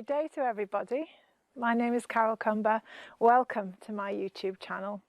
Good day to everybody. My name is Cumber. Welcome to my YouTube channel.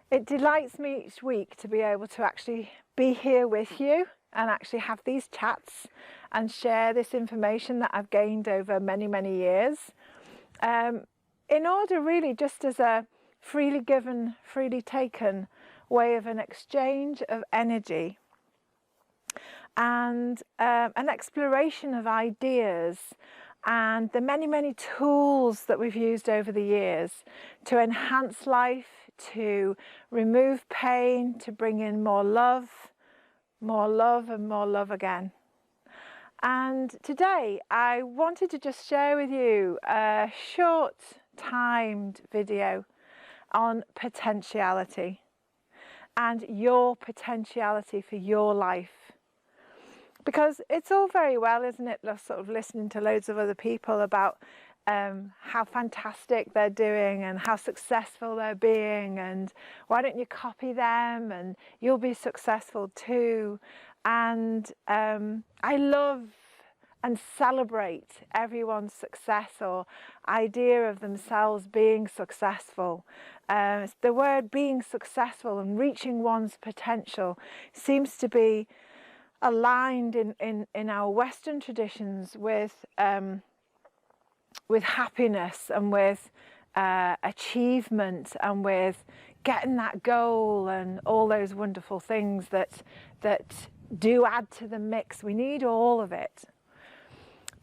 It delights me each week to be able to actually be here with you and actually have these chats and share this information that I've gained over many, many years in order really just as a freely given, freely taken way of an exchange of energy and an exploration of ideas and the many, many tools that we've used over the years to enhance life, to remove pain, to bring in more love and more love again. And today I wanted to just share with you a short timed video on potentiality and your potentiality for your life. Because it's all very well, isn't it, sort of listening to loads of other people about how fantastic they're doing and how successful they're being, and why don't you copy them and you'll be successful too. And I love and celebrate everyone's success or idea of themselves being successful. The word being successful and reaching one's potential seems to be aligned in our Western traditions with happiness and with achievement and with getting that goal and all those wonderful things that do add to the mix. We need all of it.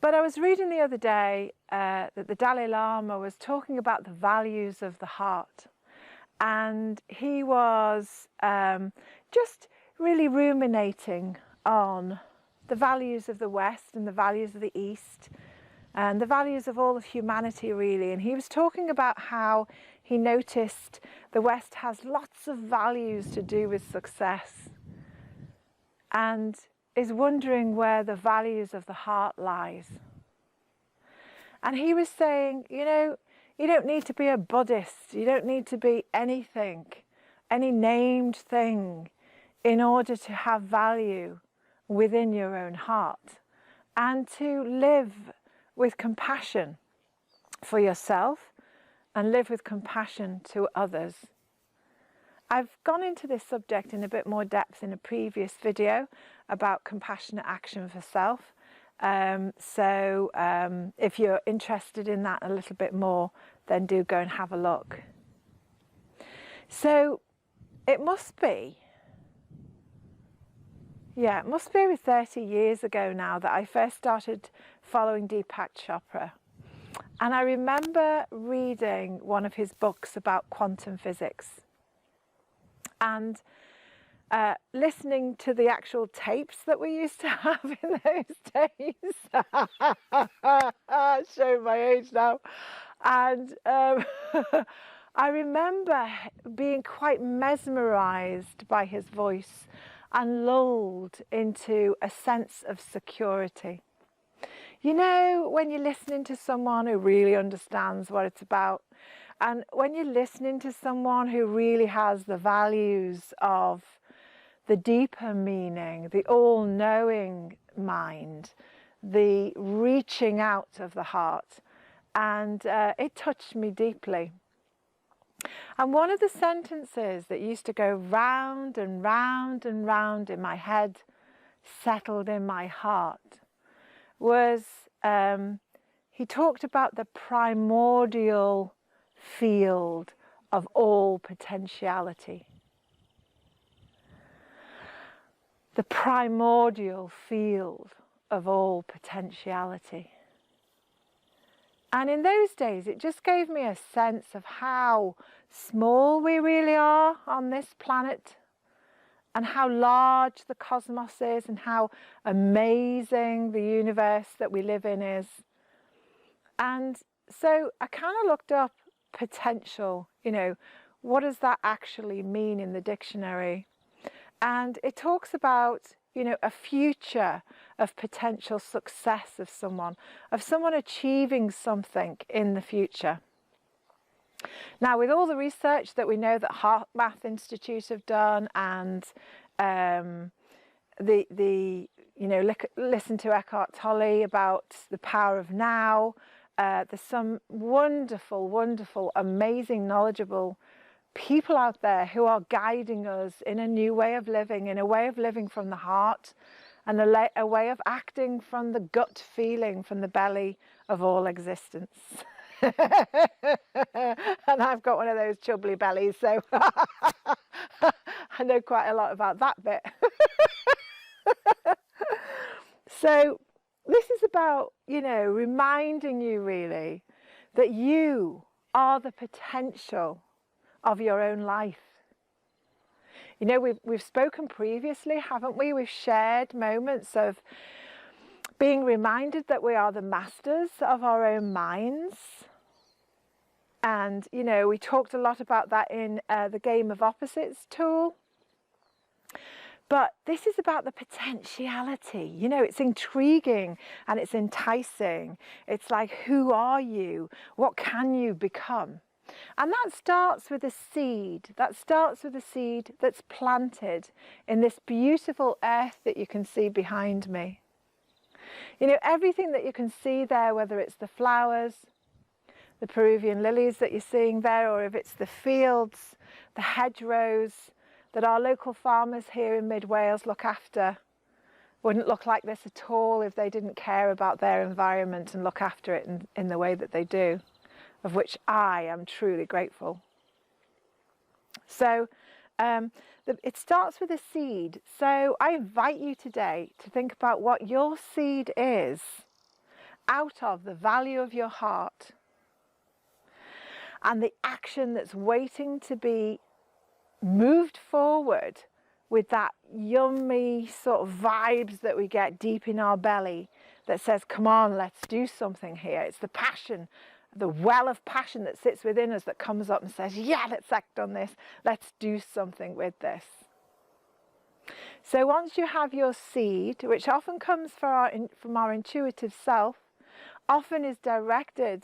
But I was reading the other day that the Dalai Lama was talking about the values of the heart, and he was just really ruminating on the values of the West and the values of the East and the values of all of humanity really. And he was talking about how he noticed the West has lots of values to do with success and is wondering where the values of the heart lies. And he was saying, you know, you don't need to be a Buddhist, you don't need to be anything, any named thing in order to have value within your own heart and to live with compassion for yourself and live with compassion to others. I've gone into this subject in a bit more depth in a previous video about compassionate action for self. So if you're interested in that a little bit more, then do go and have a look. So it must be over 30 years ago now that I first started following Deepak Chopra. And I remember reading one of his books about quantum physics and listening to the actual tapes that we used to have in those days. Showing my age now. And I remember being quite mesmerized by his voice and lulled into a sense of security. You know, when you're listening to someone who really understands what it's about, and when you're listening to someone who really has the values of the deeper meaning, the all-knowing mind, the reaching out of the heart, and it touched me deeply. And one of the sentences that used to go round and round and round in my head, settled in my heart, was he talked about the primordial field of all potentiality. The primordial field of all potentiality. And in those days, it just gave me a sense of how small we really are on this planet and how large the cosmos is and how amazing the universe that we live in is. And so I kind of looked up potential, you know, what does that actually mean in the dictionary? And it talks about, you know, a future of potential success of someone achieving something in the future. Now, with all the research that we know that Heart Math Institute have done and the listen to Eckhart Tolle about the power of now. There's some wonderful, wonderful, amazing, knowledgeable people out there who are guiding us in a new way of living, in a way of living from the heart, and a way of acting from the gut feeling, from the belly of all existence. And I've got one of those chubbly bellies, so I know quite a lot about that bit. So this is about, reminding you really that you are the potential of your own life. We've spoken previously, haven't we? We've shared moments of being reminded that we are the masters of our own minds. And, we talked a lot about that in the Game of Opposites tool. But this is about the potentiality. It's intriguing and it's enticing. It's like, who are you? What can you become? And that starts with a seed. That starts with a seed that's planted in this beautiful earth that you can see behind me. Everything that you can see there, whether it's the flowers, the Peruvian lilies that you're seeing there, or if it's the fields, the hedgerows that our local farmers here in mid Wales look after, wouldn't look like this at all if they didn't care about their environment and look after it in the way that they do, of which I am truly grateful. So it starts with a seed. So I invite you today to think about what your seed is out of the value of your heart and the action that's waiting to be moved forward with that yummy sort of vibes that we get deep in our belly that says, come on, let's do something here. It's the passion, the well of passion that sits within us that comes up and says, yeah, let's act on this. Let's do something with this. So once you have your seed, which often comes from our intuitive self, often is directed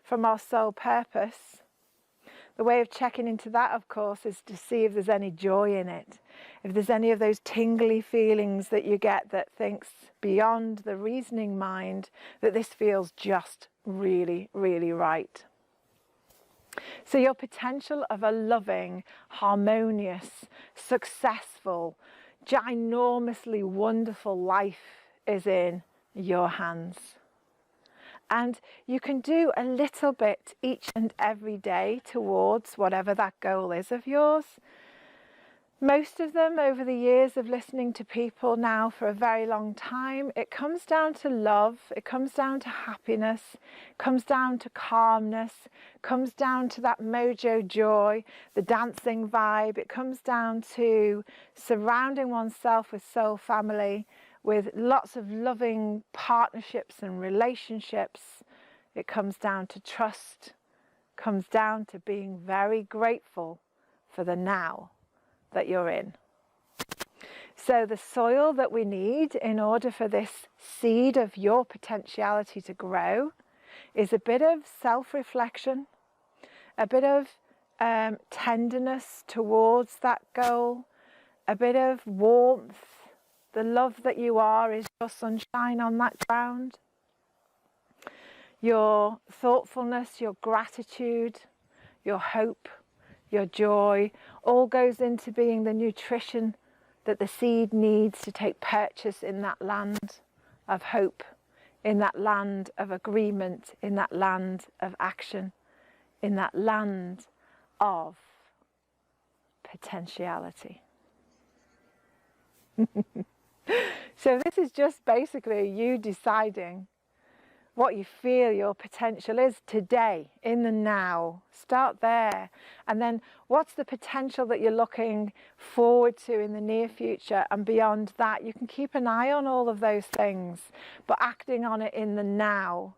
from our soul purpose. The way of checking into that, of course, is to see if there's any joy in it. If there's any of those tingly feelings that you get that thinks beyond the reasoning mind that this feels just really, really right. So your potential of a loving, harmonious, successful, ginormously wonderful life is in your hands. And you can do a little bit each and every day towards whatever that goal is of yours. Most of them, over the years of listening to people now for a very long time, it comes down to love, it comes down to happiness, it comes down to calmness, it comes down to that mojo joy, the dancing vibe. It comes down to surrounding oneself with soul family, with lots of loving partnerships and relationships. It comes down to trust, comes down to being very grateful for the now that you're in. So the soil that we need in order for this seed of your potentiality to grow is a bit of self-reflection, a bit of tenderness towards that goal, a bit of warmth. The love that you are is your sunshine on that ground. Your thoughtfulness, your gratitude, your hope, your joy, all goes into being the nutrition that the seed needs to take purchase in that land of hope, in that land of agreement, in that land of action, in that land of potentiality. So this is just basically you deciding what you feel your potential is today, in the now. Start there. And then what's the potential that you're looking forward to in the near future and beyond that? You can keep an eye on all of those things, but acting on it in the now.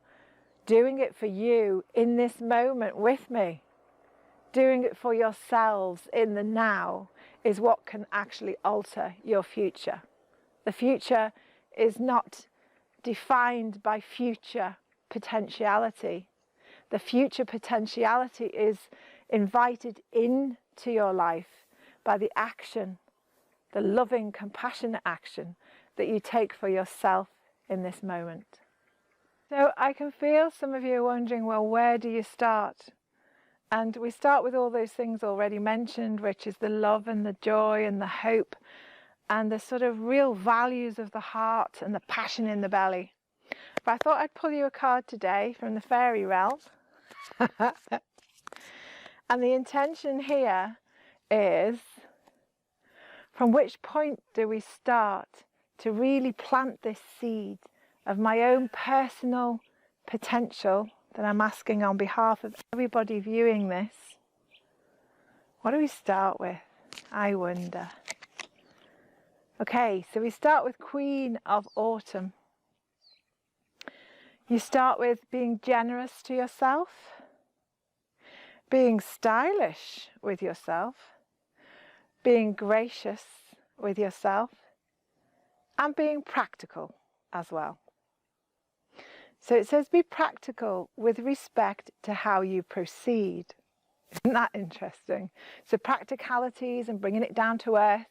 Doing it for you in this moment with me. Doing it for yourselves in the now is what can actually alter your future. The future is not defined by future potentiality. The future potentiality is invited into your life by the action, the loving, compassionate action that you take for yourself in this moment. So I can feel some of you are wondering, well, where do you start? And we start with all those things already mentioned, which is the love and the joy and the hope and the sort of real values of the heart and the passion in the belly. But I thought I'd pull you a card today from the fairy realm. And the intention here is, from which point do we start to really plant this seed of my own personal potential that I'm asking on behalf of everybody viewing this? What do we start with? I wonder. Okay, so we start with Queen of Autumn. You start with being generous to yourself, being stylish with yourself, being gracious with yourself, and being practical as well. So it says be practical with respect to how you proceed. Isn't that interesting? So practicalities and bringing it down to earth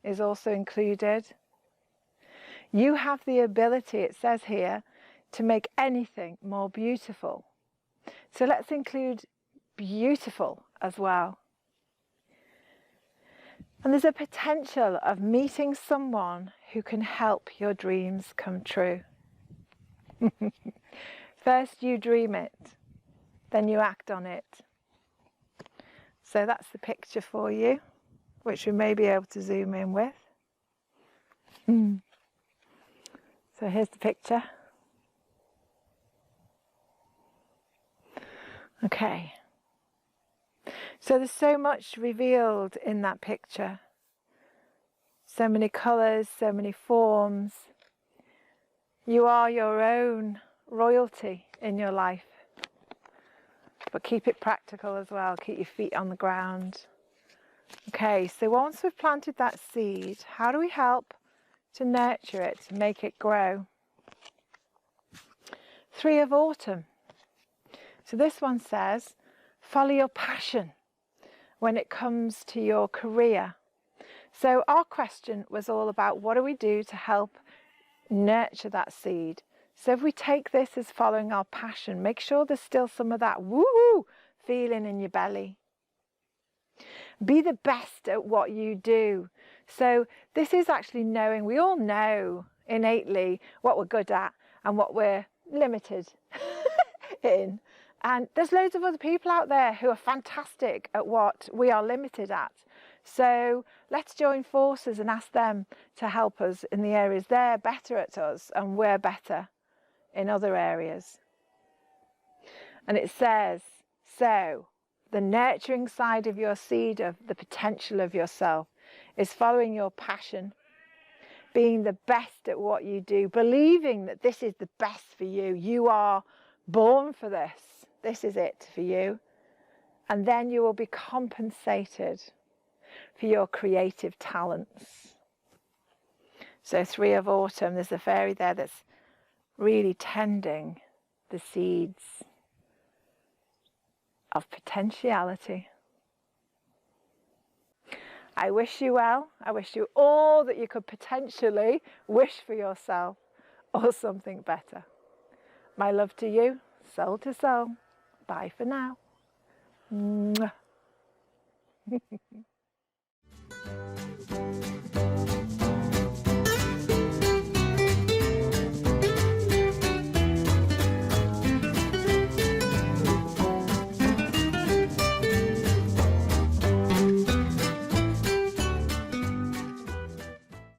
is also included. You have the ability, it says here, to make anything more beautiful. So let's include beautiful as well. And there's a potential of meeting someone who can help your dreams come true. First you dream it, then you act on it. So that's the picture for you, which we may be able to zoom in with. So here's the picture. Okay. So there's so much revealed in that picture. So many colours, so many forms. You are your own royalty in your life. But keep it practical as well. Keep your feet on the ground. Okay, so once we've planted that seed, how do we help to nurture it, to make it grow? 3 of Autumn. So this one says, follow your passion when it comes to your career. So our question was all about what do we do to help nurture that seed? So if we take this as following our passion, make sure there's still some of that woo-hoo feeling in your belly. Be the best at what you do. So this is actually knowing, we all know innately what we're good at and what we're limited in. And there's loads of other people out there who are fantastic at what we are limited at. So let's join forces and ask them to help us in the areas they're better at us and we're better in other areas. And it says, so the nurturing side of your seed, of the potential of yourself, is following your passion, being the best at what you do, believing that this is the best for you. You are born for this. This is it for you. And then you will be compensated for your creative talents. So 3 of Autumn, there's a fairy there that's really tending the seeds of potentiality. I wish you well. I wish you all that you could potentially wish for yourself or something better. My love to you, soul to soul. Bye for now. Mwah.